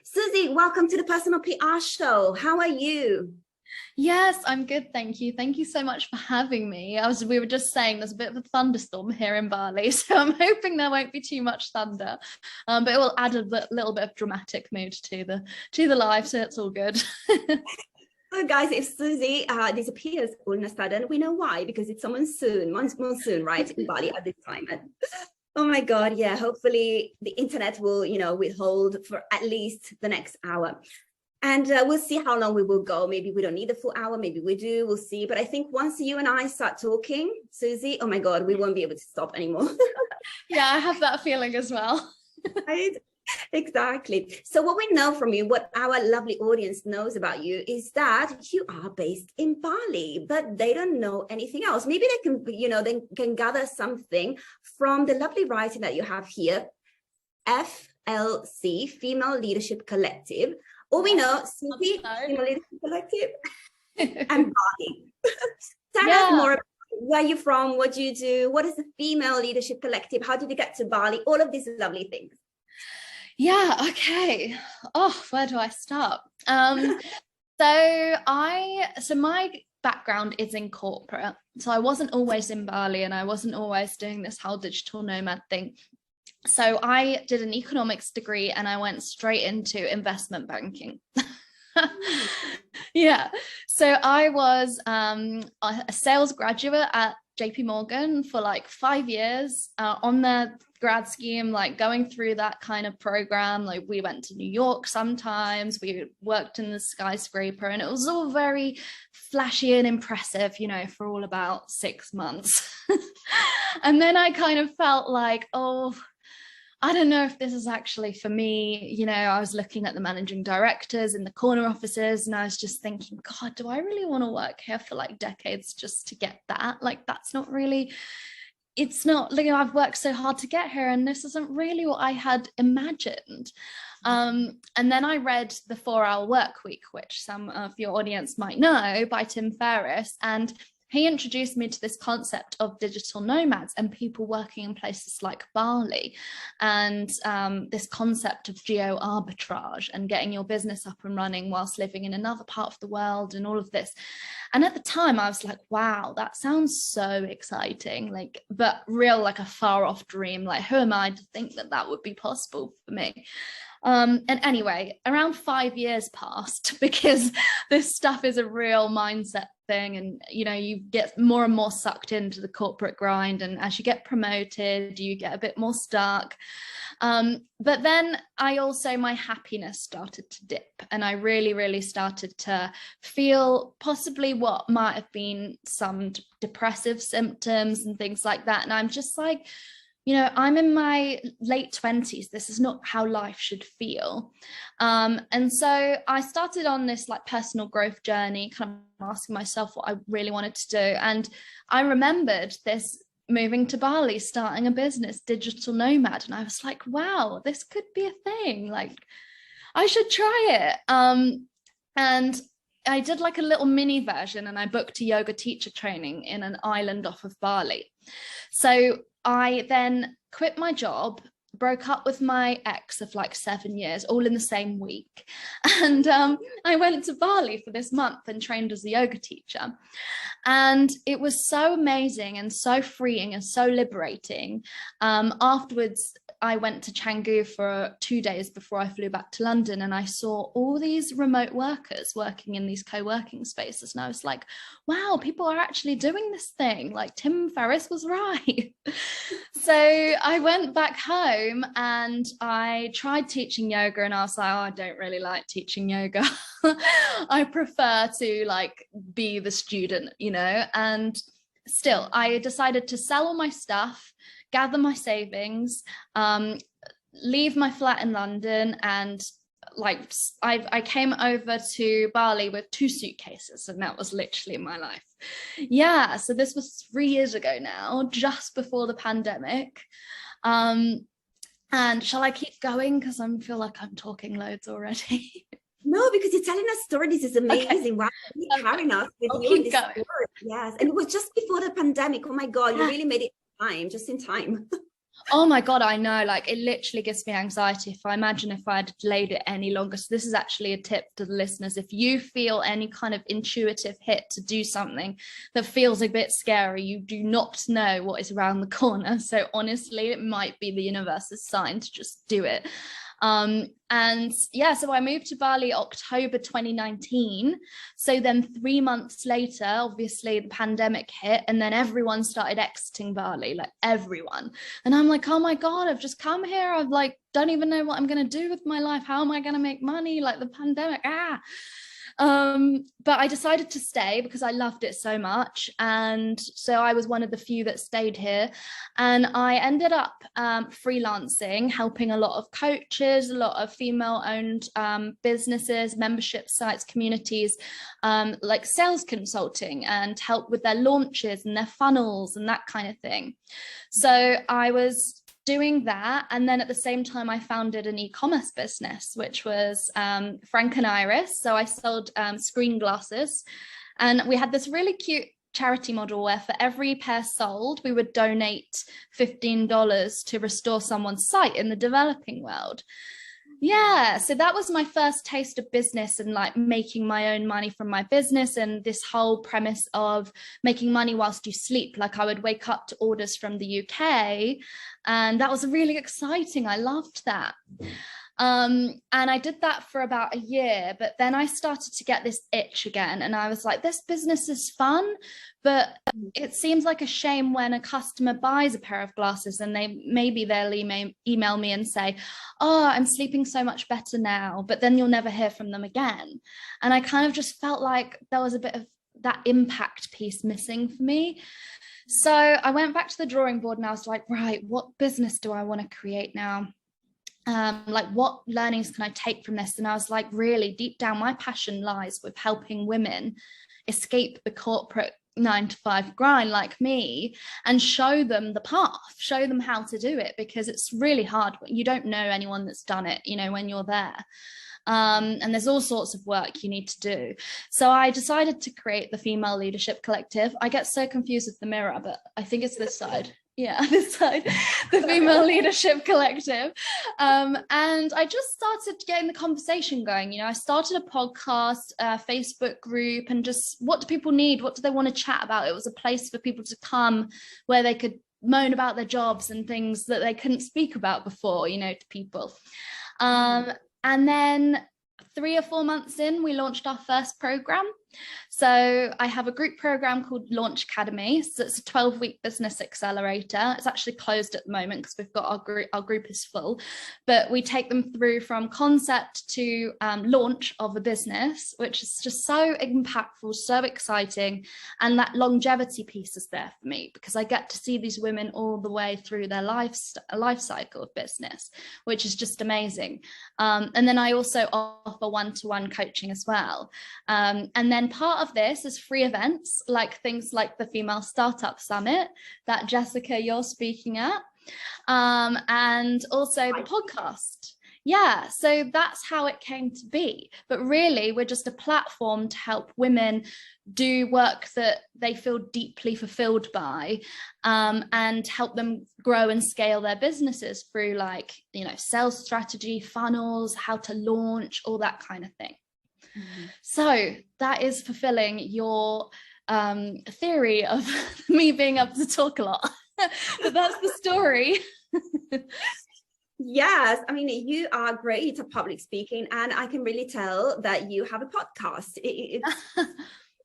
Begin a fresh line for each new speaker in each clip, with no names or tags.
Suzie, welcome to the Personal PR Show. How are you?
Yes, I'm good, thank you. Thank you so much for having me. We were just saying there's a bit of a thunderstorm here in Bali, so I'm hoping there won't be too much thunder, but it will add a little bit of dramatic mood to the live, so it's all good.
So guys, if Suzie disappears all of a sudden, we know why, because it's a monsoon, right, in Bali at this time. Oh my God, yeah, hopefully the internet will, withhold for at least the next hour. And we'll see how long we will go. Maybe we don't need the full hour, maybe we do, we'll see. But I think once you and I start talking, Suzie, oh my God, we won't be able to stop anymore.
Yeah, I have that feeling as well.
Right? Exactly. So what we know from you, what our lovely audience knows about you, is that you are based in Bali, but they don't know anything else. Maybe they can gather something from the lovely writing that you have here, FLC, Female Leadership Collective. Or we know Suzie, Female Leadership Collective, and Bali. Tell us more about where you're from, what do you do, what is the Female Leadership Collective, how did you get to Bali, all of these lovely things.
Yeah, okay. Oh, where do I start? So my background is in corporate. So I wasn't always in Bali and I wasn't always doing this whole digital nomad thing. So I did an economics degree and I went straight into investment banking. Yeah. So I was a sales graduate at JP Morgan for like 5 years on the grad scheme, like going through that kind of program. Like we went to New York sometimes, we worked in the skyscraper, and it was all very flashy and impressive, for all about 6 months. And then I kind of felt like, I don't know if this is actually for me. I was looking at the managing directors in the corner offices and I was just thinking, God, do I really want to work here for like decades just to get that? Like, that's not really, it's not, I've worked so hard to get here and this isn't really what I had imagined. And then I read The 4-Hour Work Week, which some of your audience might know, by Tim Ferriss. And he introduced me to this concept of digital nomads and people working in places like Bali, and this concept of geo arbitrage and getting your business up and running whilst living in another part of the world and all of this. And at the time I was like, wow, that sounds so exciting, but like a far off dream. Like, who am I to think that would be possible for me? And anyway, around 5 years passed because this stuff is a real mindset thing, and you get more and more sucked into the corporate grind, and as you get promoted you get a bit more stuck, but then my happiness started to dip, and I really started to feel possibly what might have been some depressive symptoms and things like that. And I'm just like, I'm in my late 20s. This is not how life should feel. And so I started on this like personal growth journey, kind of asking myself what I really wanted to do. And I remembered this moving to Bali, starting a business, digital nomad. And I was like, wow, this could be a thing. Like, I should try it. And I did like a little mini version, and I booked a yoga teacher training in an island off of Bali. So I then quit my job, broke up with my ex of like 7 years, all in the same week. And I went to Bali for this month and trained as a yoga teacher. And it was so amazing and so freeing and so liberating. Afterwards, I went to Canggu for 2 days before I flew back to London, and I saw all these remote workers working in these co-working spaces. And I was like, wow, people are actually doing this thing. Like, Tim Ferriss was right. So I went back home and I tried teaching yoga, and I was like, I don't really like teaching yoga. I prefer to like be the student, and still I decided to sell all my stuff, gather my savings, leave my flat in London, and like I came over to Bali with 2 suitcases, and that was literally my life. Yeah, so this was 3 years ago now, just before the pandemic. And shall I keep going, because I feel like I'm talking loads already?
No, because you're telling us stories. This is amazing.
Okay.
Wow, you're carrying us with
I'll
you in
keep
this
going.
story. Yes, and it was just before the pandemic. Oh my God, you really made it time, just in time.
Oh my God, I know. Like, it literally gives me anxiety if I imagine if I had delayed it any longer. So this is actually a tip to the listeners. If you feel any kind of intuitive hit to do something that feels a bit scary, you do not know what is around the corner. So honestly, it might be the universe's sign to just do it. And yeah, so I moved to Bali October 2019. So then 3 months later, obviously the pandemic hit, and then everyone started exiting Bali, like everyone. And I'm like, oh my God, I've just come here. I've like, don't even know what I'm going to do with my life. How am I going to make money? Like the pandemic, but I decided to stay because I loved it so much. And so I was one of the few that stayed here, and I ended up freelancing, helping a lot of coaches, a lot of female-owned businesses, membership sites, communities, like sales consulting, and help with their launches and their funnels and that kind of thing. So I was doing that, and then at the same time I founded an e-commerce business, which was Frank and Iris. So I sold screen glasses, and we had this really cute charity model where for every pair sold we would donate $15 to restore someone's sight in the developing world. Yeah, so that was my first taste of business and like making my own money from my business, and this whole premise of making money whilst you sleep. Like I would wake up to orders from the UK, and that was really exciting. I loved that. And I did that for about a year, but then I started to get this itch again, and I was like, this business is fun, but it seems like a shame when a customer buys a pair of glasses and they'll email me and say, oh, I'm sleeping so much better now, but then you'll never hear from them again. And I kind of just felt like there was a bit of that impact piece missing for me. So I went back to the drawing board and I was like, right, what business do I want to create now? Like what learnings can I take from this? And I was like, really deep down, my passion lies with helping women escape the corporate 9-to-5 grind like me, and show them the path, show them how to do it, because it's really hard. You don't know anyone that's done it, you know, when you're there. And there's all sorts of work you need to do. So I decided to create the Female Leadership Collective. I get so confused with the mirror, but I think it's this side. Yeah, this side, the Female Leadership Collective. And I just started getting the conversation going. You know, I started a podcast, a Facebook group, and just what do people need? What do they want to chat about? It was a place for people to come where they could moan about their jobs and things that they couldn't speak about before, you know, to people. And then 3 or 4 months in, we launched our first program. So I have a group program called Launch Academy. So it's a 12-week business accelerator. It's actually closed at the moment because we've got our group is full, but we take them through from concept to launch of a business, which is just so impactful, so exciting. And that longevity piece is there for me because I get to see these women all the way through their life cycle of business, which is just amazing. And then I also offer one-to-one coaching as well. And then part of this is free events, like things like the Female Startup Summit that Jessica, you're speaking at, and also the podcast. Yeah, so that's how it came to be. But really, we're just a platform to help women do work that they feel deeply fulfilled by, and help them grow and scale their businesses through, like, you know, sales strategy, funnels, how to launch, all that kind of thing. Mm-hmm. So that is fulfilling your theory of me being able to talk a lot. But that's the story.
Yes, I mean, you are great at public speaking, and I can really tell that you have a podcast. It's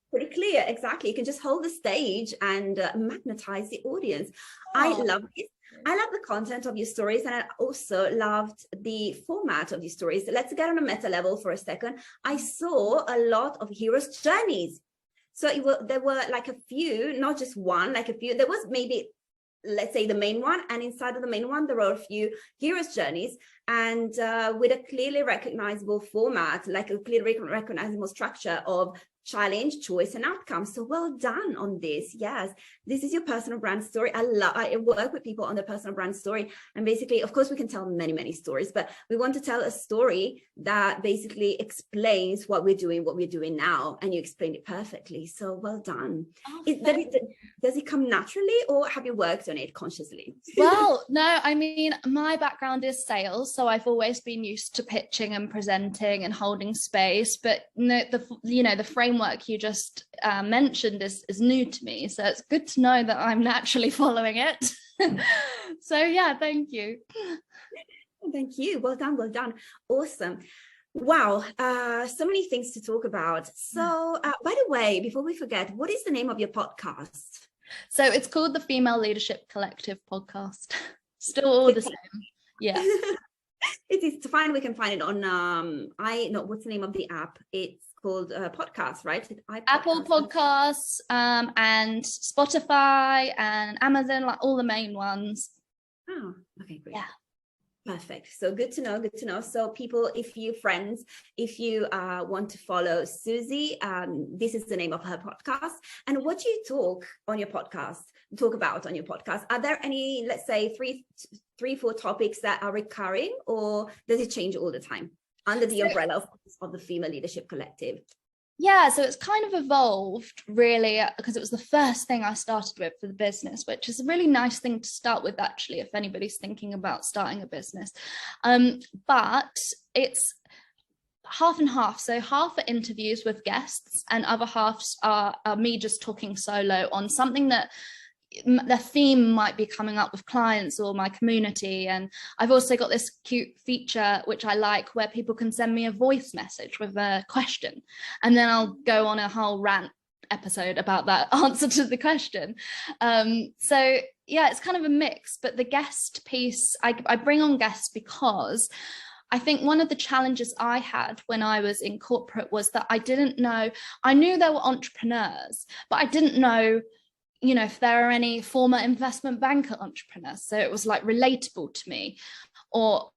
pretty clear. Exactly. You can just hold the stage and magnetize the audience. Oh. I love it. I love the content of your stories, and I also loved the format of your stories. Let's get on a meta level for a second. I saw a lot of heroes' journeys. So there were like a few, not just one, like a few. There was maybe, let's say, the main one, and inside of the main one, there were a few heroes' journeys. and with a clearly recognizable format, like a clearly recognizable structure of challenge, choice, and outcome. So well done on this. Yes, this is your personal brand story. I work with people on their personal brand story, and basically, of course, we can tell many stories, but we want to tell a story that basically explains what we're doing now, and you explained it perfectly. So well done. Does it come naturally, or have you worked on it consciously?
Well, no, I mean, my background is sales, so I've always been used to pitching and presenting and holding space. But no, the framework you just mentioned is new to me, so it's good to know that I'm naturally following it. So yeah, thank you.
Thank you. Well done. Awesome. Wow, so many things to talk about. So, by the way, before we forget, what is the name of your podcast?
So it's called the Female Leadership Collective podcast. Still all the same. Yeah.
It is to find. We can find it on what's the name of the app? It's called podcast, right?
Apple Podcasts, and Spotify and Amazon, like all the main ones.
Oh, okay, great.
Yeah.
Perfect. So good to know. So people, if you want to follow Suzie, this is the name of her podcast. And what do you talk about on your podcast? Are there any, let's say, three, 4 topics that are recurring, or does it change all the time under the umbrella of the Female Leadership Collective?
Yeah, so it's kind of evolved really, because it was the first thing I started with for the business, which is a really nice thing to start with, actually, if anybody's thinking about starting a business. But it's half and half. So half are interviews with guests, and other halves are me just talking solo on something that the theme might be coming up with clients or my community. And I've also got this cute feature which I like, where people can send me a voice message with a question, and then I'll go on a whole rant episode about that answer to the question. So yeah, it's kind of a mix. But the guest piece, I bring on guests because I think one of the challenges I had when I was in corporate was that I knew there were entrepreneurs, but I didn't know, if there are any former investment banker entrepreneurs. So it was like relatable to me, or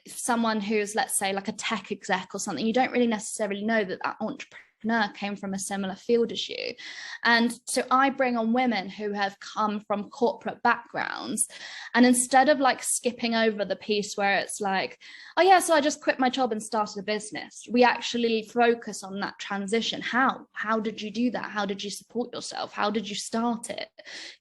someone who's, let's say, like a tech exec or something. You don't really necessarily know that entrepreneur came from a similar field as you. And so I bring on women who have come from corporate backgrounds, and instead of like skipping over the piece where it's like, oh yeah, so I just quit my job and started a business, we actually focus on that transition. How did you do that? How did you support yourself? How did you start it?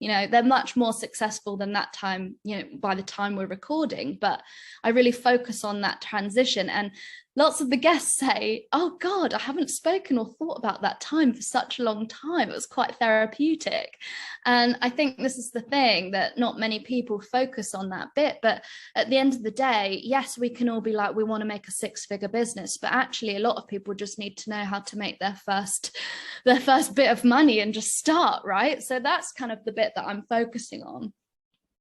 They're much more successful than that time, by the time we're recording, but I really focus on that transition. And lots of the guests say, oh God, I haven't spoken or thought about that time for such a long time. It was quite therapeutic. And I think this is the thing, that not many people focus on that bit. But at the end of the day, yes, we can all be like, we want to make a 6-figure business, but actually a lot of people just need to know how to make their first bit of money and just start, right? So that's kind of the bit that I'm focusing on.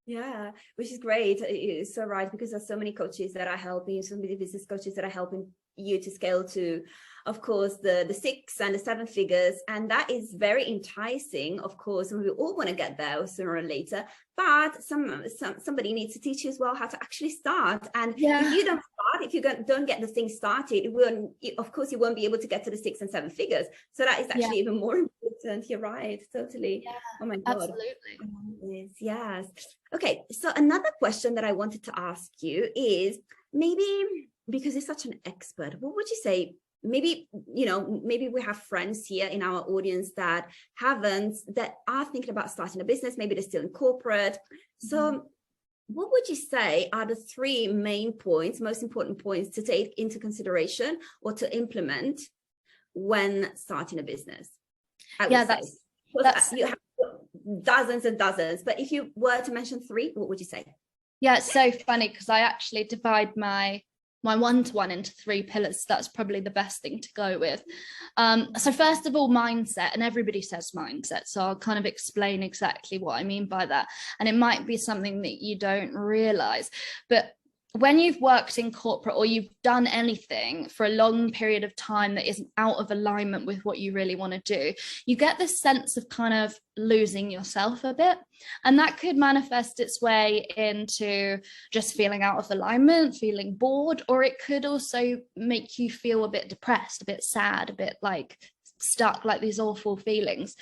Yeah, which is great. You're so right, because there's so many coaches that are helping you, so many business coaches that are helping you to scale to, of course, the 6 and the 7 figures. And that is very enticing, of course, and we all want to get there sooner or later. But somebody needs to teach you as well how to actually start. And if you don't start, if you don't get the thing started, of course, you won't be able to get to the 6 and 7 figures. So that is actually even more important. You're right, totally. Yeah, oh my God.
Absolutely.
Yes. Okay, so another question that I wanted to ask you is, maybe because you're such an expert, what would you say? Maybe we have friends here in our audience that are thinking about starting a business. Maybe they're still in corporate. So what would you say are the 3 main points, most important points to take into consideration or to implement when starting a business? That's you have dozens and dozens, but if you were to mention 3, what would you say?
Yeah, it's so funny, because I actually divide my one-to-one into 3 pillars. That's probably the best thing to go with. So first of all, mindset, and everybody says mindset, so I'll kind of explain exactly what I mean by that. And it might be something that you don't realize, but when you've worked in corporate or you've done anything for a long period of time that isn't out of alignment with what you really want to do, you get this sense of kind of losing yourself a bit. And that could manifest its way into just feeling out of alignment, feeling bored, or it could also make you feel a bit depressed, a bit sad, a bit like stuck, like these awful feelings.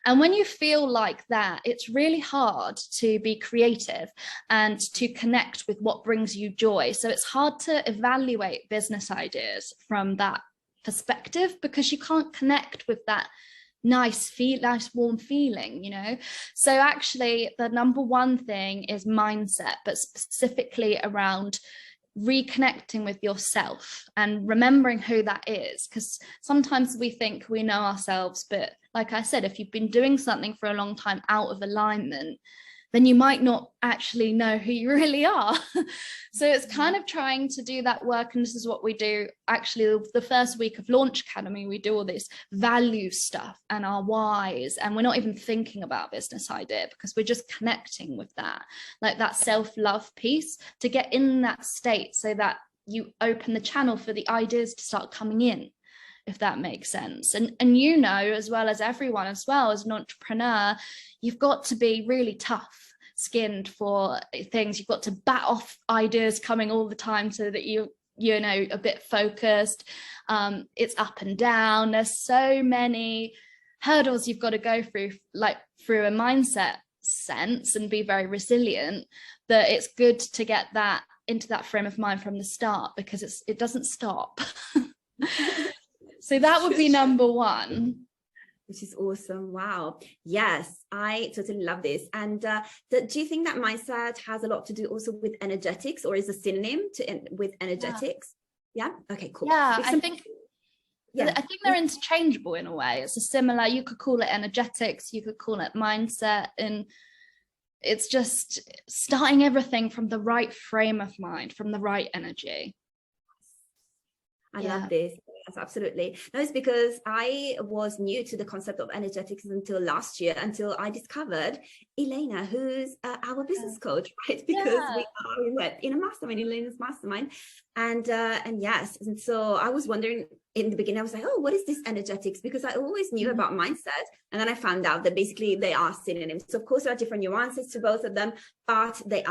And when you feel like that, it's really hard to be creative and to connect with what brings you joy. So it's hard to evaluate business ideas from that perspective, because you can't connect with that nice warm feeling, you know. So actually the number one thing is mindset, but specifically around reconnecting with yourself and remembering who that is, because sometimes we think we know ourselves, but like I said, if you've been doing something for a long time out of alignment, then you might not actually know who you really are. So it's kind of trying to do that work. And this is what we do. Actually, the first week of Launch Academy, we do all this value stuff and our whys. And we're not even thinking about business idea, because we're just connecting with that, like that self-love piece, to get in that state so that you open the channel for the ideas to start coming in, if that makes sense. And you know, as well as everyone, as well as an entrepreneur, you've got to be really tough skinned for things. You've got to bat off ideas coming all the time so that you know, a bit focused. It's up and down. There's so many hurdles you've got to go through, like through a mindset sense, and be very resilient, that it's good to get that into that frame of mind from the start, because it doesn't stop. So that would be number one.
Which is awesome. Wow. Yes, I totally love this. And do you think that mindset has a lot to do also with energetics, or is a synonym with energetics? Yeah. Okay, cool.
Yeah, I think they're interchangeable in a way. It's a similar, you could call it energetics, you could call it mindset, and it's just starting everything from the right frame of mind, from the right energy.
I love this. Yes, absolutely. No, it's because I was new to the concept of energetics until last year, until I discovered Elena, who's our business coach, right? Because we went in a mastermind, Elena's mastermind. And yes, and so I was wondering in the beginning, I was like, oh, what is this energetics? Because I always knew about mindset. And then I found out that basically they are synonyms. So of course there are different nuances to both of them, but they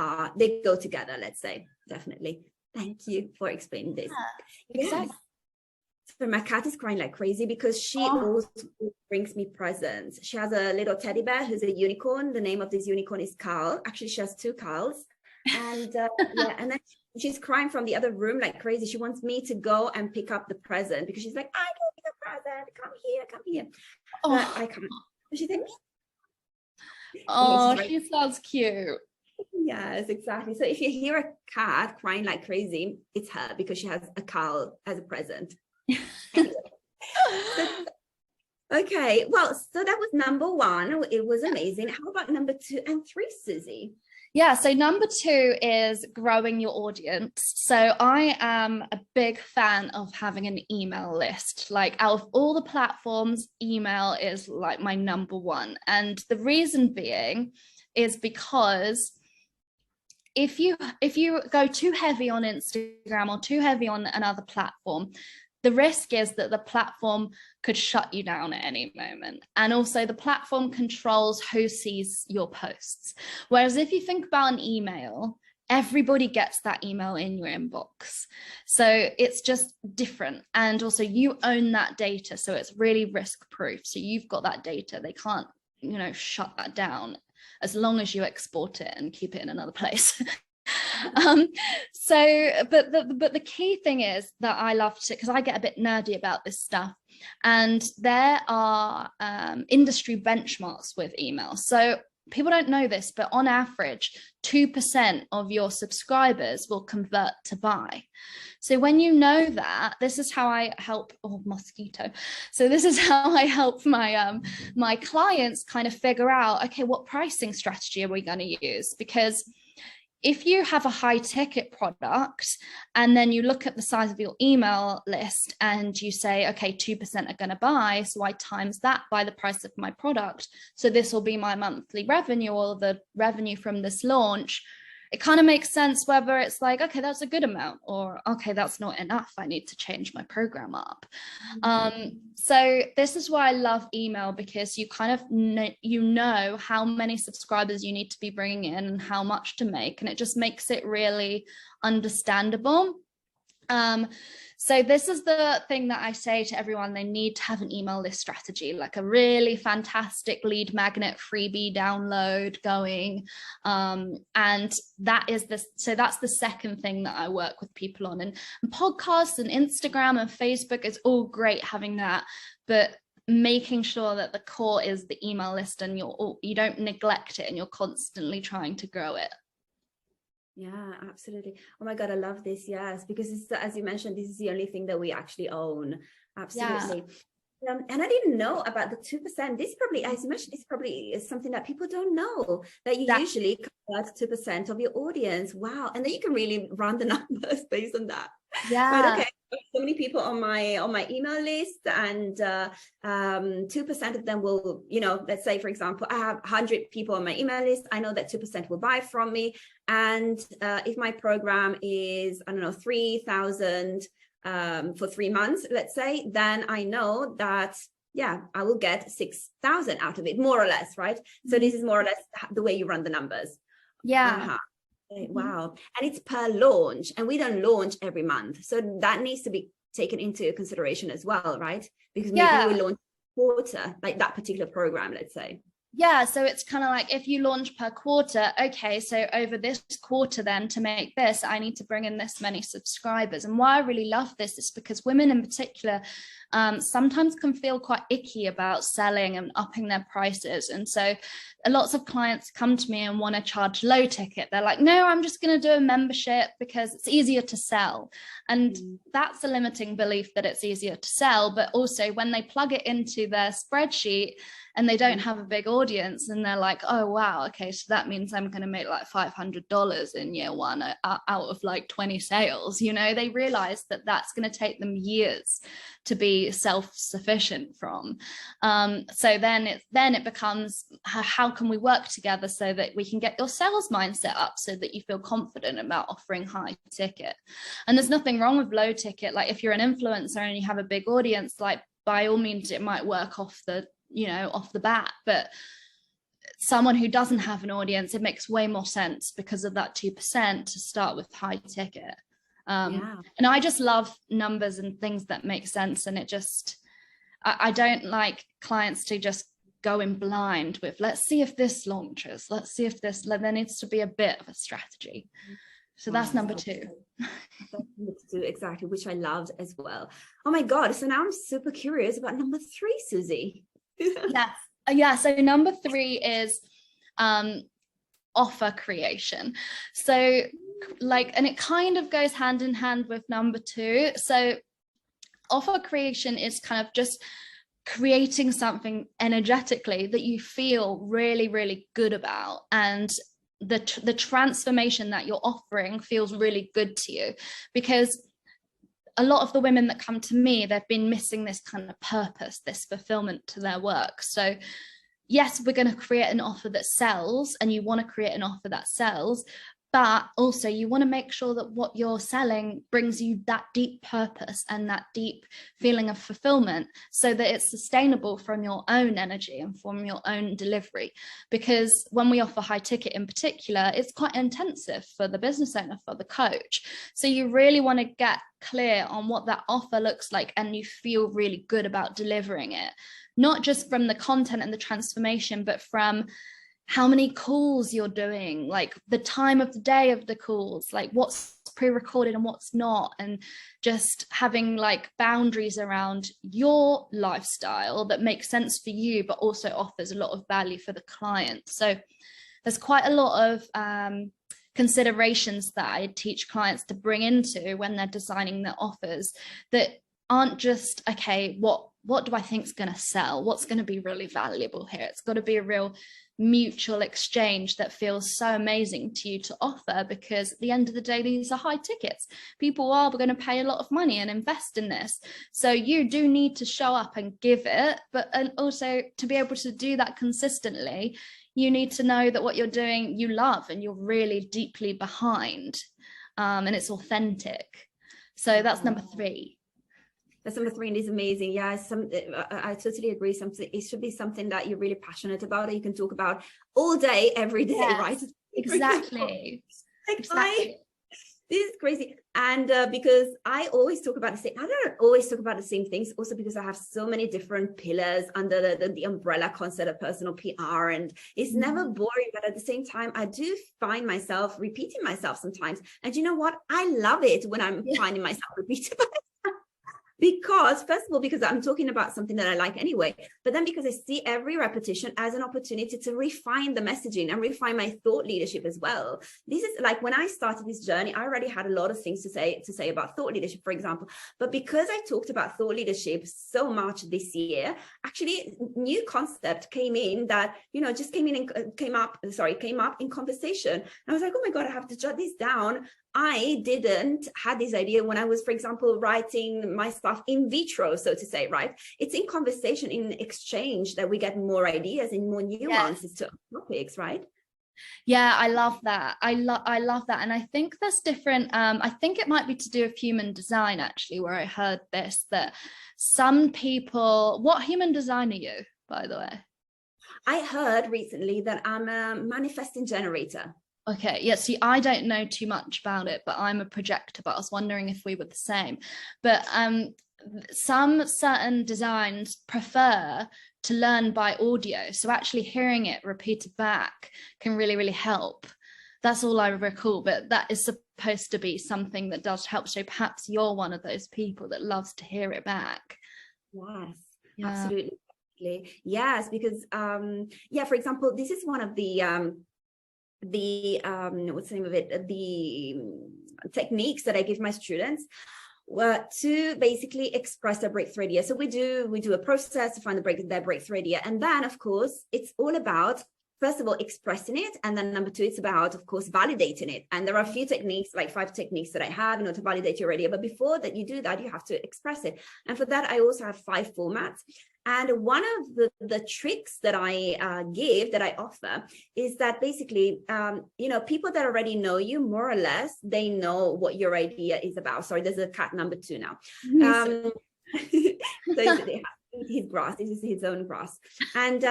go together, let's say, definitely. Thank you for explaining this.
Yeah, exactly.
Yes. So my cat is crying like crazy because she always brings me presents. She has a little teddy bear who's a unicorn. The name of this unicorn is Carl. Actually, she has 2 Carls. And and then she's crying from the other room like crazy. She wants me to go and pick up the present, because she's like, I don't need a present. Come here. But I can't. So she's like,
oh, she sounds cute.
Yes, exactly. So if you hear a cat crying like crazy, it's her, because she has a Carl as a present. Okay, well, so that was number 1. It was amazing. How about number 2 and 3, Suzie?
Yeah, so number 2 is growing your audience. So I am a big fan of having an email list. Like, out of all the platforms, email is like my number 1. And the reason being is because if you go too heavy on Instagram or too heavy on another platform, the risk is that the platform could shut you down at any moment. And also the platform controls who sees your posts. Whereas if you think about an email, everybody gets that email in your inbox. So it's just different. And also you own that data. So it's really risk proof. So you've got that data. They can't, shut that down as long as you export it and keep it in another place. But the key thing is that I love to, because I get a bit nerdy about this stuff, and there are industry benchmarks with email. So people don't know this, but on average, 2% of your subscribers will convert to buy. So when you know that, this is how I help, mosquito. So this is how I help my clients kind of figure out, okay, what pricing strategy are we going to use? Because if you have a high ticket product and then you look at the size of your email list and you say, okay, 2% are going to buy, so I times that by the price of my product, so this will be my monthly revenue or the revenue from this launch, it kind of makes sense whether it's like, okay, that's a good amount, or okay, that's not enough, I need to change my program up. So this is why I love email, because you kind of know how many subscribers you need to be bringing in and how much to make, and it just makes it really understandable. So this is the thing that I say to everyone: they need to have an email list strategy, like a really fantastic lead magnet freebie download going. And that's the second thing that I work with people on. And podcasts and Instagram and Facebook is all great having that, but making sure that the core is the email list, and you don't neglect it and you're constantly trying to grow it.
Yeah, absolutely. Oh my God, I love this. Yes, because it's, as you mentioned, this is the only thing that we actually own. Absolutely. Yeah. And I didn't know about the 2%. This probably, as you mentioned, this probably is something that people don't know, that you usually convert 2% of your audience. Wow. And then you can really run the numbers based on that.
Yeah.
But okay, so many people on my email list, and 2% of them will, let's say, for example, I have 100 people on my email list. I know that 2% will buy from me. And if my program is, I don't know, 3,000 for 3 months, let's say, then I know that, yeah, I will get 6,000 out of it, more or less, right? So this is more or less the way you run the numbers.
Yeah.
Wow. And it's per launch, and we don't launch every month. So that needs to be taken into consideration as well, right? Because maybe we launch a quarter, like that particular program, let's say.
Yeah, so it's kind of like, if you launch per quarter, okay, so over this quarter then, to make this, I need to bring in this many subscribers. And why I really love this is because women in particular sometimes can feel quite icky about selling and upping their prices. And so lots of clients come to me and want to charge low ticket. They're like, no, I'm just going to do a membership because it's easier to sell. And that's a limiting belief, that it's easier to sell. But also when they plug it into their spreadsheet and they don't have a big audience, and they're like, oh, wow, okay, so that means I'm going to make like $500 in year one out of like 20 sales. They realize that that's going to take them years to be self-sufficient from. So then it becomes, how can we work together so that we can get your sales mindset up so that you feel confident about offering high ticket? And there's nothing wrong with low ticket. Like, if you're an influencer and you have a big audience, like, by all means, it might work off the bat. But someone who doesn't have an audience, it makes way more sense, because of that 2%, to start with high ticket. And I just love numbers and things that make sense. And I don't like clients to just go in blind with, let's see if this launches, let's see if this, there needs to be a bit of a strategy. So that's number 2.
Exactly, which I loved as well. Oh my God. So now I'm super curious about number 3, Suzie.
Yeah. So number 3 is offer creation. So and it kind of goes hand in hand with number 2. So offer creation is kind of just creating something energetically that you feel really, really good about, and the transformation that you're offering feels really good to you. Because a lot of the women that come to me, they've been missing this kind of purpose, this fulfillment to their work. So yes, we're going to create an offer that sells, and you want to create an offer that sells, but also you want to make sure that what you're selling brings you that deep purpose and that deep feeling of fulfillment, so that it's sustainable from your own energy and from your own delivery. Because when we offer high ticket in particular, it's quite intensive for the business owner, for the coach. So you really want to get clear on what that offer looks like, and you feel really good about delivering it, not just from the content and the transformation, but from how many calls you're doing, like the time of the day of the calls, like what's pre-recorded and what's not, and just having like boundaries around your lifestyle that makes sense for you, but also offers a lot of value for the client. So there's quite a lot of considerations that I teach clients to bring into when they're designing their offers, that aren't just, okay, what do I think is going to sell? What's going to be really valuable here? It's got to be a real mutual exchange that feels so amazing to you to offer, because at the end of the day, these are high tickets. People are going to pay a lot of money and invest in this. So you do need to show up and give it, and also to be able to do that consistently, you need to know that what you're doing, you love and you're really deeply behind, and it's authentic. So that's number 3.
That's number 3, and it's amazing. Yeah, I totally agree. It should be something that you're really passionate about, that you can talk about all day, every day, yes, right?
Exactly.
Exactly. This is crazy. And because I always talk about I don't always talk about the same things, also because I have so many different pillars under the umbrella concept of personal PR, and it's never boring, but at the same time, I do find myself repeating myself sometimes. And you know what? I love it when I'm finding myself repeating myself. Because first of all, because I'm talking about something that I like anyway, but then because I see every repetition as an opportunity to refine the messaging and refine my thought leadership as well. This is like when I started this journey, I already had a lot of things to say about thought leadership, for example. But because I talked about thought leadership so much this year, actually new concept came in that, just came up in conversation. And I was like, oh my God, I have to jot this down. I didn't have this idea when I was, for example, writing my stuff in vitro, so to say, right? It's in conversation, in exchange, that we get more ideas and more nuances to topics, right?
Yeah, I love that. I love that. And I think there's different, I think it might be to do with human design, actually, where I heard this, that some people, what human design are you, by the way?
I heard recently that I'm a manifesting generator.
Okay, yeah, see, I don't know too much about it, but I'm a projector, but I was wondering if we were the same. But some certain designs prefer to learn by audio. So actually hearing it repeated back can really, really help. That's all I recall, but that is supposed to be something that does help. So perhaps you're one of those people that loves to hear it back.
Yes, absolutely. Yes, because, for example, this is one of the what's the name of it, the techniques that I give my students to basically express their breakthrough idea. So we do a process to find their breakthrough idea, and then of course it's all about, first of all, expressing it, and then number 2, it's about, of course, validating it. And there are a few techniques, like 5 techniques that I have in order to validate your idea. But before that you do that, you have to express it. And for that, I also have 5 formats. And one of the tricks that I offer is that basically, people that already know you, more or less, they know what your idea is about. Sorry, there's a cat number 2 now. So his grass, this is his own grass. And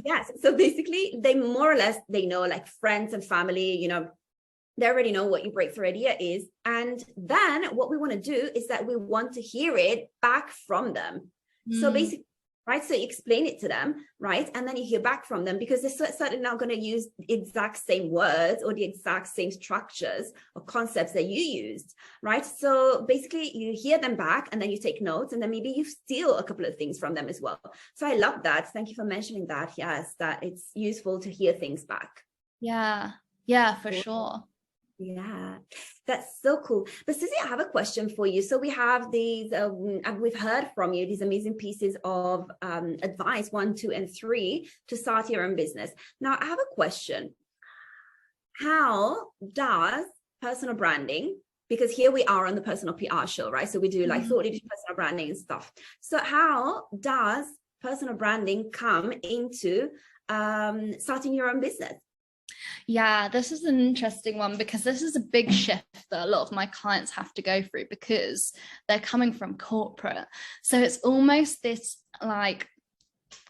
yes, so basically they more or less, they know, like friends and family, they already know what your breakthrough idea is. And then what we want to do is that we want to hear it back from them. So basically, right, so you explain it to them, right, and then you hear back from them, because they're certainly not going to use the exact same words or the exact same structures or concepts that you used, right? So basically you hear them back, and then you take notes, and then maybe you steal a couple of things from them as well. So I love that. Thank you for mentioning that. Yes, that it's useful to hear things back.
Yeah, for sure.
Yeah, that's so cool. But Suzie, I have a question for you. So we have these, we've heard from you, these amazing pieces of advice, 1, 2, and 3 to start your own business. Now I have a question. How does personal branding, because here we are on the personal PR show, right? So we do like thought leadership, personal branding and stuff. So how does personal branding come into starting your own business?
Yeah, this is an interesting one, because this is a big shift that a lot of my clients have to go through, because they're coming from corporate. So it's almost this like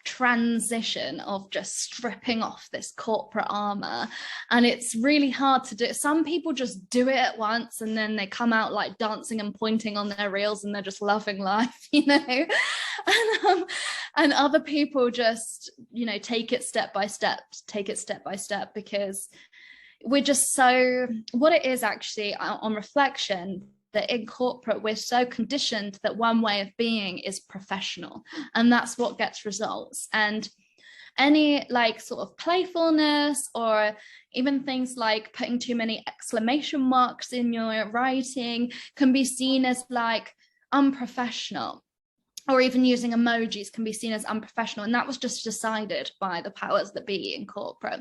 transition of just stripping off this corporate armor, and it's really hard to do. Some people just do it at once, and then they come out like dancing and pointing on their reels, and they're just loving life, and other people just take it step by step, because we're just so, what it is actually on reflection, that in corporate we're so conditioned that one way of being is professional, and that's what gets results. And any like sort of playfulness, or even things like putting too many exclamation marks in your writing, can be seen as like unprofessional, or even using emojis can be seen as unprofessional. And that was just decided by the powers that be in corporate.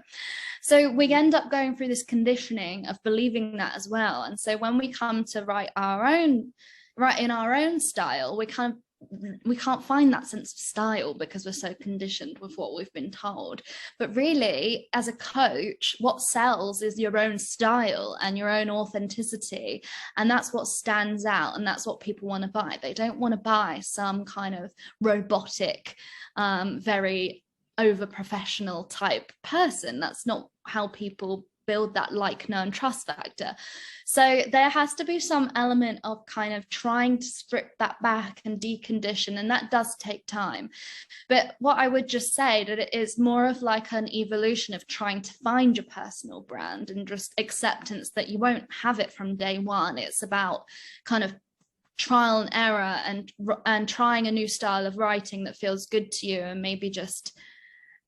So we end up going through this conditioning of believing that as well. And so when we come to write in our own style, we kind of we can't find that sense of style because we're so conditioned with what we've been told. But really, as a coach, what sells is your own style and your own authenticity. And that's what stands out. And that's what people want to buy. They don't want to buy some kind of robotic, very over professional type person. That's not how people build that like, know, and trust factor. So there has to be some element of kind of trying to strip that back and decondition, and that does take time. But what I would just say that it is more of like an evolution of trying to find your personal brand and just acceptance that you won't have it from day one. It's about kind of trial and error and trying a new style of writing that feels good to you, and maybe just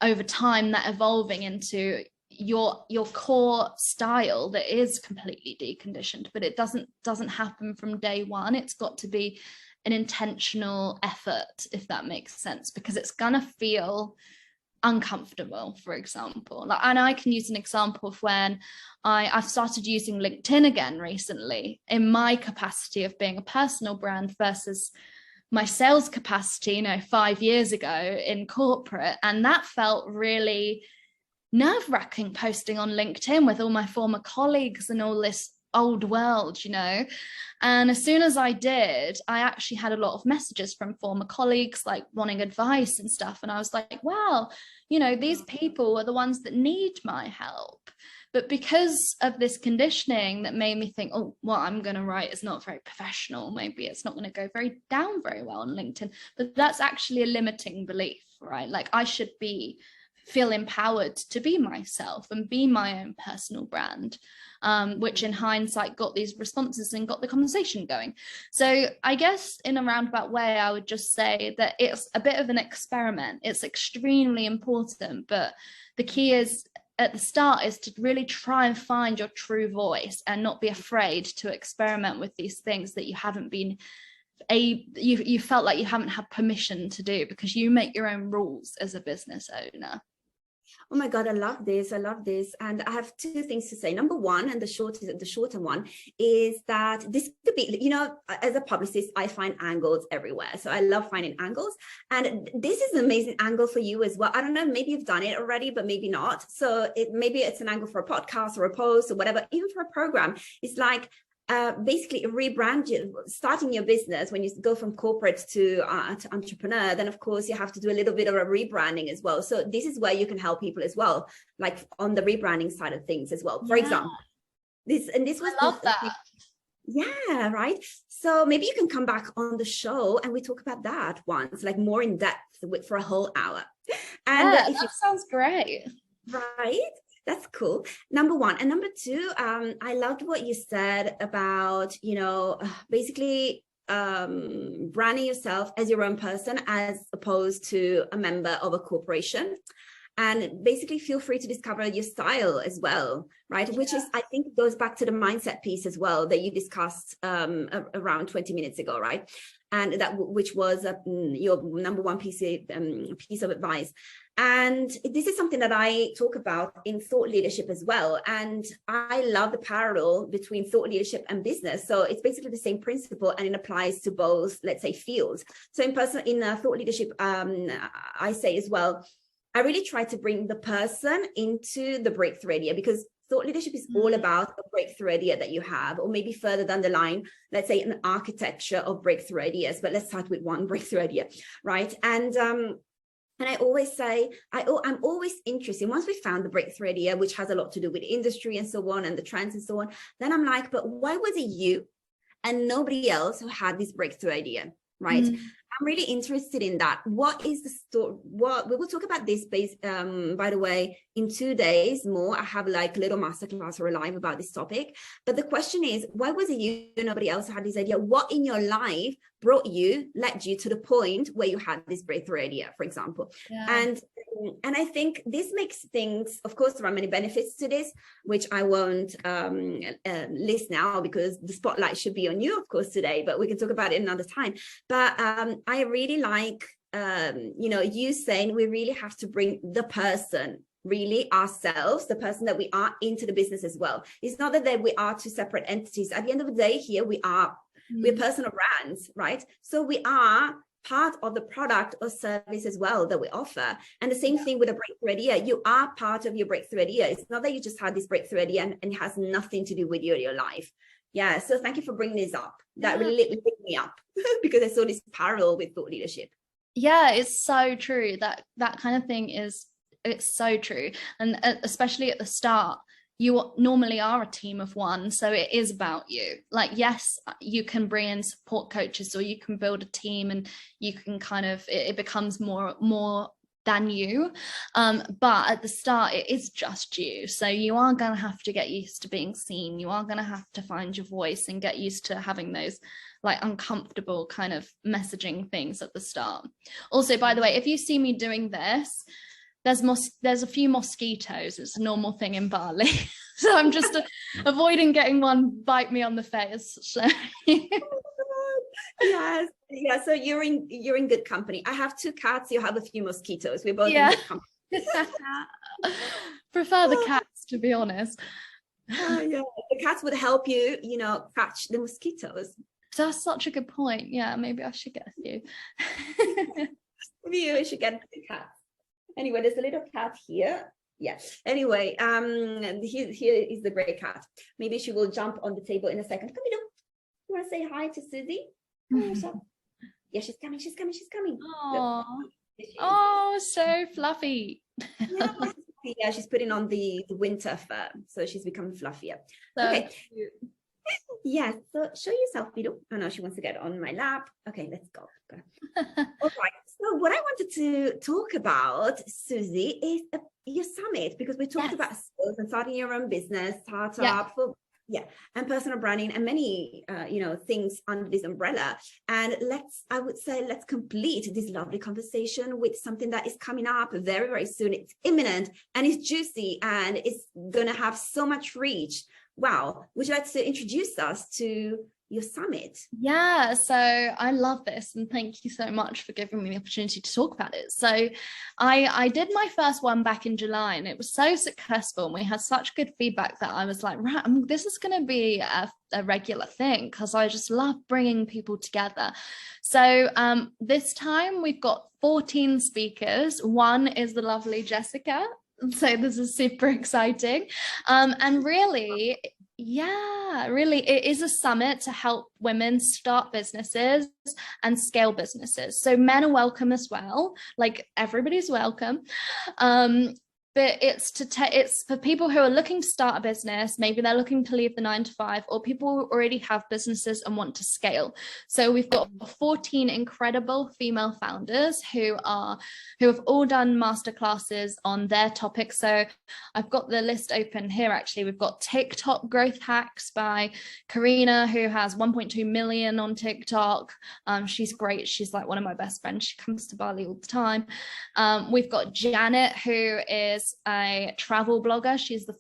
over time that evolving into your core style that is completely deconditioned. But it doesn't happen from day one. It's got to be an intentional effort, if that makes sense, because it's gonna feel uncomfortable, for example. Like, and I can use an example of when I've started using LinkedIn again recently in my capacity of being a personal brand versus my sales capacity, 5 years ago in corporate. And that felt really nerve-wracking, posting on LinkedIn with all my former colleagues and all this old world, and as soon as I did, I actually had a lot of messages from former colleagues like wanting advice and stuff, and I was like, wow, these people are the ones that need my help. But because of this conditioning that made me think, oh, what I'm going to write is not very professional, maybe it's not going to go very well on LinkedIn. But that's actually a limiting belief, right? Like, I should feel empowered to be myself and be my own personal brand, which in hindsight got these responses and got the conversation going. So I guess in a roundabout way, I would just say that it's a bit of an experiment. It's extremely important, but the key is at the start is to really try and find your true voice and not be afraid to experiment with these things that you haven't been you felt like you haven't had permission to do, because you make your own rules as a business owner.
Oh my God, I love this. And I have two things to say. Number one, and the shorter one, is that this could be, as a publicist, I find angles everywhere. So I love finding angles. And this is an amazing angle for you as well. I don't know, maybe you've done it already, but maybe not. So maybe it's an angle for a podcast or a post or whatever, even for a program. It's like, basically starting your business. When you go from corporate to entrepreneur, then of course you have to do a little bit of a rebranding as well. So this is where you can help people as well, like on the rebranding side of things as well. For example, this was
I love that.
Yeah, right. So maybe you can come back on the show and we talk about that once, like more in depth for a whole hour. And
that sounds great.
Right. That's cool. Number one. And number two, I loved what you said about, basically branding yourself as your own person as opposed to a member of a corporation. And basically feel free to discover your style as well, right? Which is, I think, goes back to the mindset piece as well that you discussed around 20 minutes ago, right? And which was your number one piece of advice. And this is something that I talk about in thought leadership as well. And I love the parallel between thought leadership and business. So it's basically the same principle, and it applies to both, let's say, fields. So in thought leadership, I say as well, I really try to bring the person into the breakthrough idea, because thought leadership is all about a breakthrough idea that you have, or maybe further down the line, let's say an architecture of breakthrough ideas, but let's start with one breakthrough idea, right? And I always say, I'm always interested, once we found the breakthrough idea, which has a lot to do with industry and so on, and the trends and so on, then I'm like, but why was it you and nobody else who had this breakthrough idea, right? I'm really interested in that. What is the story? We will talk about this by the way, in 2 days more. I have like a little masterclass or a live about this topic. But the question is, why was it you and nobody else had this idea? What in your life led you to the point where you had this breakthrough idea, for example? Yeah. And I think this makes things, of course, there are many benefits to this, which I won't list now because the spotlight should be on you, of course, today, but we can talk about it another time. But I really like, you saying we really have to bring the person, really ourselves, the person that we are, into the business as well. It's not that we are two separate entities. At the end of the day, here we are. We're personal brands, right? So we are part of the product or service as well that we offer. And the same thing with a breakthrough idea. You are part of your breakthrough idea. It's not that you just had this breakthrough idea and it has nothing to do with you or your life. Yeah. So thank you for bringing this up. That really lit me up because I saw this parallel with thought leadership.
Yeah, it's so true. That kind of thing it's so true. And especially at the start, you normally are a team of one, so it is about you. Like, yes, you can bring in support coaches, or you can build a team, and you can kind of, it becomes more than you, but at the start it is just you. So you are going to have to get used to being seen. You are going to have to find your voice and get used to having those like uncomfortable kind of messaging things at the start. Also, by the way, if you see me doing this, there's a few mosquitoes. It's a normal thing in Bali. So I'm just avoiding getting one bite me on the face. So.
Yes. Yeah. So you're in good company. I have 2 cats. You have a few mosquitoes. We're both in good company.
Prefer the cats, to be honest.
Yeah. The cats would help you, catch the mosquitoes.
That's such a good point. Yeah, maybe I should get a few.
Maybe you should get the cat. Anyway, there's a little cat here. Yes. Anyway, here is the gray cat. Maybe she will jump on the table in a second. Come here. You want to say hi to Suzie? Yeah, she's coming. She's coming.
Oh, so fluffy.
Yeah, she's putting on the winter fur, so she's becoming fluffier.
So
okay.
cute.
Yes. So show yourself, Bidu. Oh no, she wants to get on my lap. Okay, let's go. All right. So what I wanted to talk about, Suzie, is your summit, because we talked about sales and starting your own business, startup, and personal branding, and many things under this umbrella. And I would say let's complete this lovely conversation with something that is coming up very, very soon. It's imminent and it's juicy and it's gonna have so much reach. Wow. Would you like to introduce us to your summit?
Yeah, so I love this, and thank you so much for giving me the opportunity to talk about it. So I did my first one back in July, and it was so successful, and we had such good feedback that I was like, right, this is going to be a regular thing, because I just love bringing people together. So this time we've got 14 speakers. One is the lovely Jessica. So this is super exciting. And really, it is a summit to help women start businesses and scale businesses. So men are welcome as well, like everybody's welcome. But it's for people who are looking to start a business. Maybe they're looking to leave the 9-to-5, or people who already have businesses and want to scale. So we've got 14 incredible female founders who have all done masterclasses on their topic. So I've got the list open here. Actually, we've got TikTok growth hacks by Karina, who has 1.2 million on TikTok. She's great. She's like one of my best friends. She comes to Bali all the time. We've got Janet, who is a travel blogger. She's the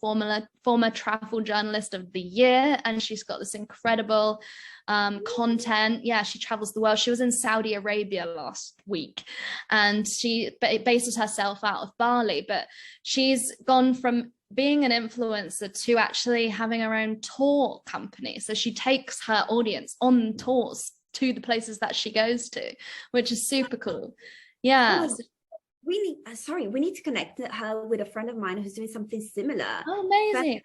former travel journalist of the year, and she's got this incredible content. Yeah, she travels the world. She was in Saudi Arabia last week, and she bases herself out of Bali, but she's gone from being an influencer to actually having her own tour company. So she takes her audience on tours to the places that she goes to, which is super cool. Yeah.
We need to connect her with a friend of mine who's doing something similar.
Oh, amazing.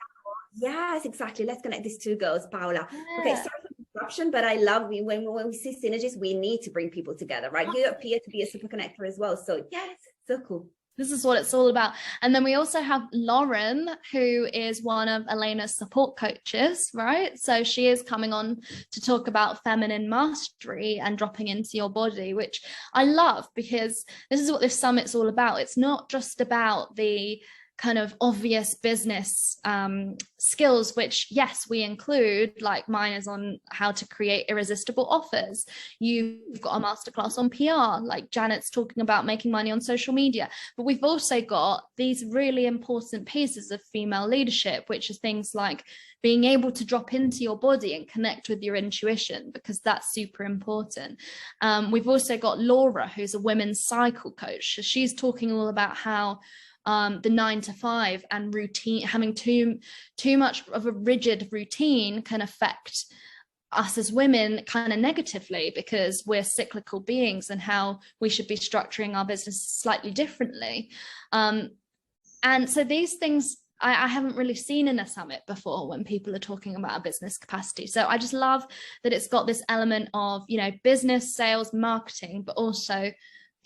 Yes, exactly. Let's connect these 2 girls, Paola.
Yeah.
Okay, sorry for the interruption, but I love when we see synergies, we need to bring people together, right? You appear to be a super connector as well. So yes, so cool.
This is what it's all about. And then we also have Lauren, who is one of Elena's support coaches, right? So she is coming on to talk about feminine mastery and dropping into your body, which I love, because this is what this summit's all about. It's not just about the kind of obvious business skills, which yes, we include, like mine is on how to create irresistible offers. You've got a masterclass on PR, like Janet's talking about making money on social media. But we've also got these really important pieces of female leadership, which are things like being able to drop into your body and connect with your intuition, because that's super important. We've also got Laura, who's a women's cycle coach. She's talking all about how the 9-to-5 and routine, having too much of a rigid routine can affect us as women kind of negatively, because we're cyclical beings and how we should be structuring our business slightly differently. And so these things I haven't really seen in a summit before when people are talking about a business capacity. So I just love that it's got this element of, you know, business, sales, marketing, but also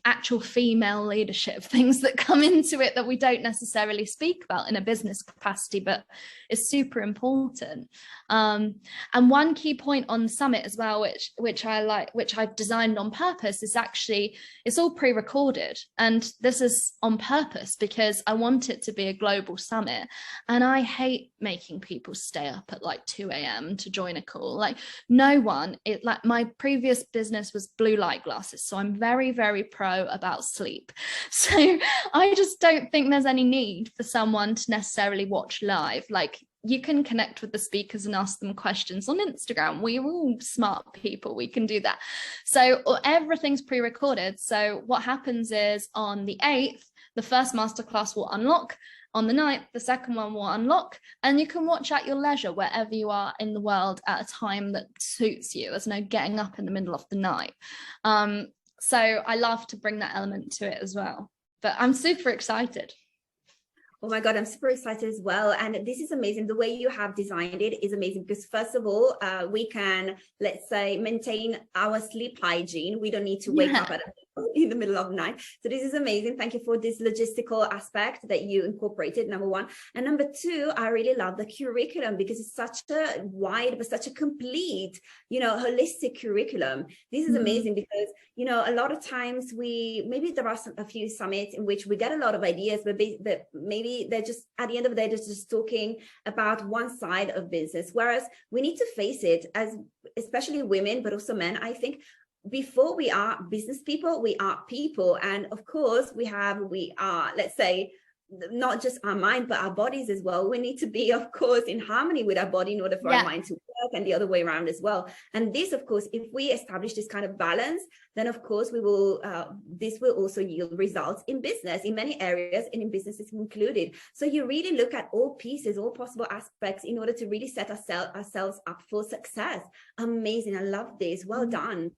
actual female leadership, things that come into it that we don't necessarily speak about in a business capacity, but is super important. And one key point on the summit as well, which I like, which I've designed on purpose, is actually, it's all pre-recorded. And this is on purpose because I want it to be a global summit. And I hate making people stay up at like 2 a.m. to join a call. Like no one, like my previous business was blue light glasses. So I'm very, very pro about sleep. So I just don't think there's any need for someone to necessarily watch live. Like you can connect with the speakers and ask them questions on Instagram. We're all smart people, we can do that. So everything's pre-recorded. So what happens is on the 8th, the first masterclass will unlock. On the 9th, the second one will unlock, and you can watch at your leisure wherever you are in the world at a time that suits you. There's no getting up in the middle of the night. So I love to bring that element to it as well. But I'm super excited.
Oh my God, I'm super excited as well. And this is amazing. The way you have designed it is amazing because first of all, we can, let's say, maintain our sleep hygiene. We don't need to wake up in the middle of the night. So this is amazing. Thank you for this logistical aspect that you incorporated, number one. And number two, I really love the curriculum because it's such a wide, but such a complete, you know, holistic curriculum. This is amazing because, you know, a lot of times maybe there are a few summits in which we get a lot of ideas, but maybe they're just, at the end of the day, they're just talking about one side of business. Whereas we need to face it, as especially women, but also men, I think, before we are business people, we are people. And of course we are, let's say, not just our mind, but our bodies as well. We need to be, of course, in harmony with our body in order for our mind to work, and the other way around as well. And this, of course, if we establish this kind of balance, then of course we will, this will also yield results in business, in many areas, and in businesses included. So you really look at all pieces, all possible aspects in order to really set ourselves up for success. Amazing. I love this. Well done.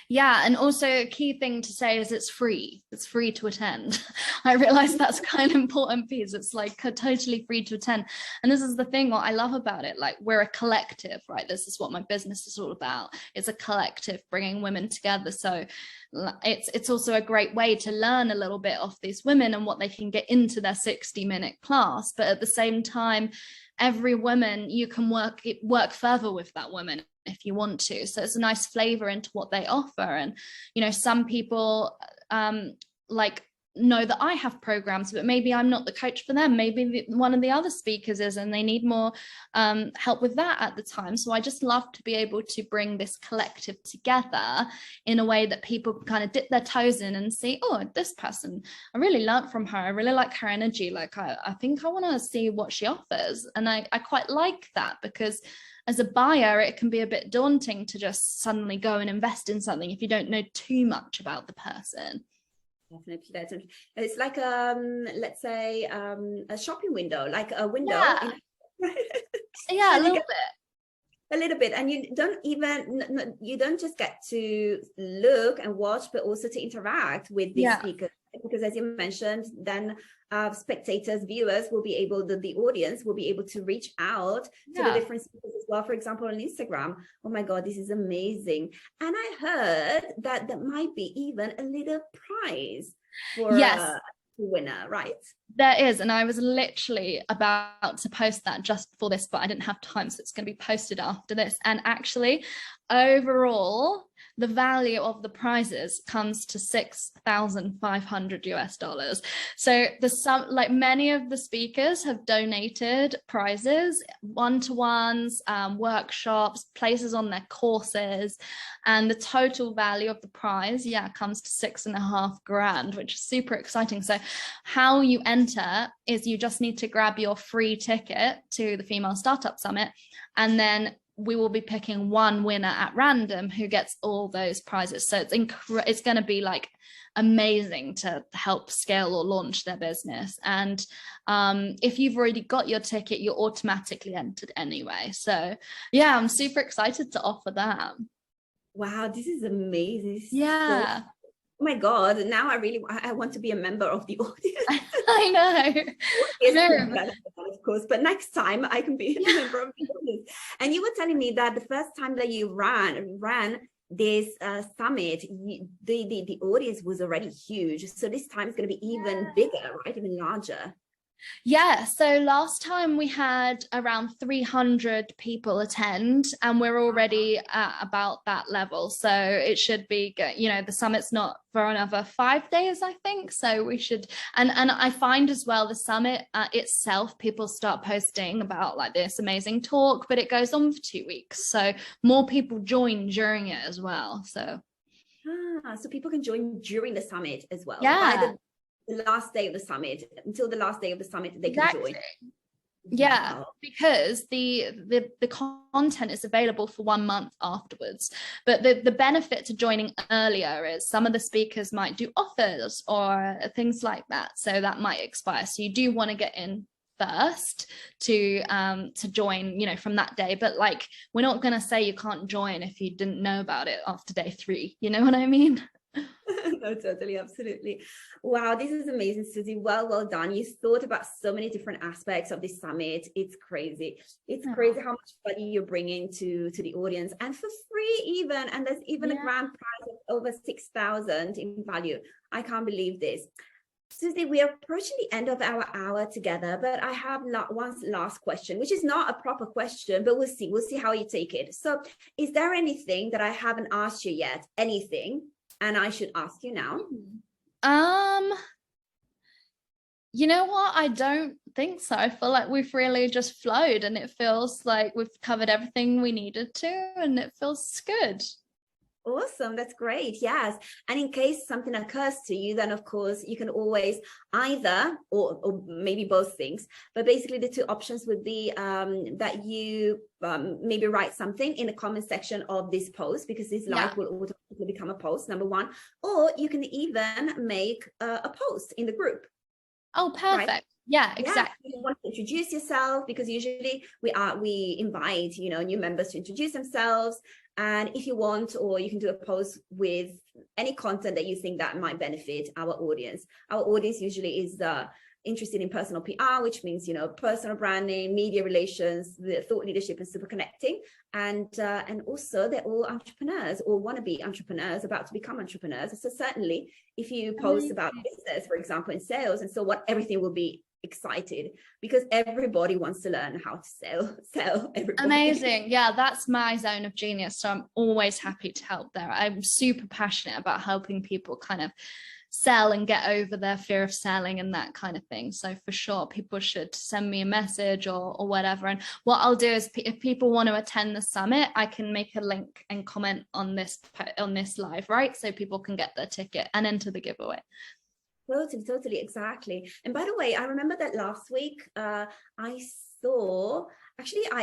Yeah, and also a key thing to say is it's free to attend. I realize that's kind of important piece. It's like totally free to attend. And this is the thing, what I love about it, like we're a collective, right? This is what my business is all about. It's a collective, bringing women together. So it's also a great way to learn a little bit of these women and what they can get into their 60-minute class. But at the same time, every woman, you can work further with that woman if you want to. So it's a nice flavor into what they offer. And, you know, some people like know that I have programs, but maybe I'm not the coach for them. Maybe one of the other speakers is, and they need more help with that at the time. So I just love to be able to bring this collective together in a way that people can kind of dip their toes in and see, oh, this person, I really learned from her. I really like her energy. Like, I think I want to see what she offers. And I quite like that, because as a buyer, it can be a bit daunting to just suddenly go and invest in something if you don't know too much about the person.
Definitely. It's like, let's say, a shopping window, like a window.
Yeah, a little bit. And you don't just get to look and watch, but also to interact with the speakers. Because as you mentioned, then spectators, viewers will be able, the audience will be able to reach out to the different speakers as well. For example, on Instagram. Oh my God, this is amazing. And I heard that there might be even a little prize for the winner, right? There is, and I was literally about to post that just for this, but I didn't have time, so it's going to be posted after this. And actually, overall, the value of the prizes comes to $6,500 US. So like many of the speakers have donated prizes, one-to-ones, workshops, places on their courses, and the total value of the prize, comes to $6.5 grand, which is super exciting. So how you enter is you just need to grab your free ticket to the Female Startup Summit, and then we will be picking one winner at random who gets all those prizes. So it's going to be like amazing to help scale or launch their business. And if you've already got your ticket, you're automatically entered anyway. So yeah, I'm super excited to offer that.
Wow, this is amazing.
Yeah.
Oh my God, now I want to be a member of the audience.
I know.
Of course, but next time I can be a member of the audience. And you were telling me that the first time that you ran this summit, the audience was already huge. So this time it's going to be even bigger, right? Even larger.
Yeah, so last time we had around 300 people attend, and we're already at about that level. So it should be good. You know, the summit's not for another 5 days, I think. So we should, and I find as well, the summit itself, people start posting about like this amazing talk, but it goes on for 2 weeks. So more people join during it as well. So
people can join during the summit as well.
Yeah.
The last day of the summit, until the last day of the summit, they can join.
Yeah, because the content is available for 1 month afterwards. But the benefit to joining earlier is some of the speakers might do offers or things like that. So that might expire. So you do want to get in first to join, you know, from that day. But like, we're not going to say you can't join if you didn't know about it after day 3. You know what I mean?
No, totally, absolutely. Wow, this is amazing, Suzie. Well done. You thought about so many different aspects of this summit. It's crazy. It's crazy how much value you're bringing to the audience, and for free even. And there's even a grand prize of over 6,000 in value. I can't believe this. Suzie, we are approaching the end of our hour together, but I have one last question, which is not a proper question, but we'll see. We'll see how you take it. So is there anything that I haven't asked you yet? Anything? And I should ask you now.
You know what? I don't think so. I feel like we've really just flowed, and it feels like we've covered everything we needed to, and it feels good.
Awesome. That's great. Yes. And in case something occurs to you, then of course you can always either, or maybe both things, but basically the two options would be that you maybe write something in the comment section of this post, because this live will automatically become a post, number one, or you can even make a post in the group.
Oh, perfect. Right? Yeah, exactly.
You want to introduce yourself, because usually we invite, you know, new members to introduce themselves. And if you want, or you can do a post with any content that you think that might benefit our audience. Our audience usually is interested in personal PR, which means, you know, personal branding, media relations, the thought leadership, and super connecting. And also they're all entrepreneurs or want to be entrepreneurs, about to become entrepreneurs. So certainly if you post about business, for example, in sales and so on, everything will be excited, because everybody wants to learn how to sell everybody.
Amazing. Yeah, that's my zone of genius. So I'm always happy to help there. I'm super passionate about helping people kind of sell and get over their fear of selling and that kind of thing. So for sure, people should send me a message or whatever. And what I'll do is, if people want to attend the summit, I can make a link and comment on this live, right? So people can get their ticket and enter the giveaway.
Totally, exactly. And by the way, I remember that last week I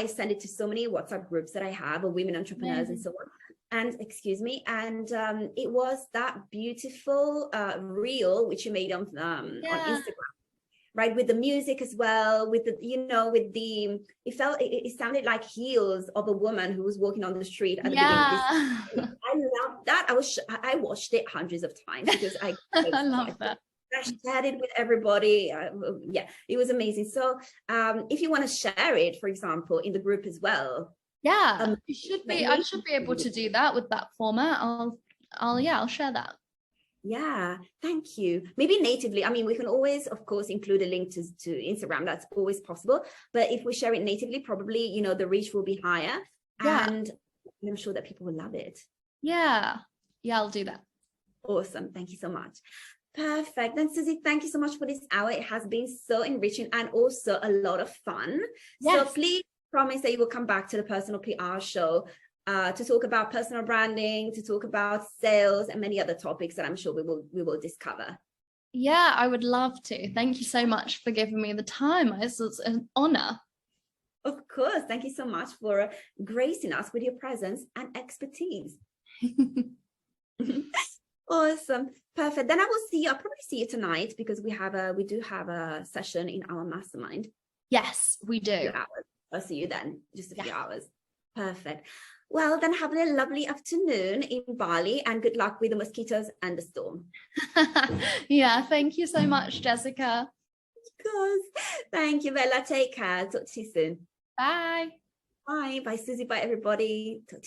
sent it to so many WhatsApp groups that I have of women entrepreneurs and so on. And it was that beautiful reel which you made on Instagram, right, with the music as well, with the, you know, with the, it sounded like heels of a woman who was walking on the street at the beginning. I love that. I watched it hundreds of times because I love that. I shared it with everybody. It was amazing. So if you want to share it, for example, in the group as well.
I should be able to do that with that format. I'll share that.
Yeah, thank you. Maybe natively. I mean, we can always, of course, include a link to Instagram. That's always possible. But if we share it natively, probably, you know, the reach will be higher. And I'm sure that people will love it. Yeah, I'll do that. Awesome. Thank you so much. Perfect. Then Suzie, thank you so much for this hour. It has been so enriching and also a lot of fun. Yes. So please promise that you will come back to the Personal PR Show to talk about personal branding, to talk about sales and many other topics that I'm sure we will discover. Yeah, I would love to. Thank you so much for giving me the time. It's an honor. Of course. Thank you so much for gracing us with your presence and expertise. Awesome. Perfect. Then I will see you. I'll probably see you tonight because we do have a session in our mastermind.
Yes, we do.
I'll see you then, just a few hours. Perfect. Well, then have a lovely afternoon in Bali and good luck with the mosquitoes and the storm.
Yeah, thank you so much, Jessica.
Of course. Thank you, Bella. Take care. Talk to you soon.
Bye.
Bye. Bye, Suzie. Bye, everybody. Talk to you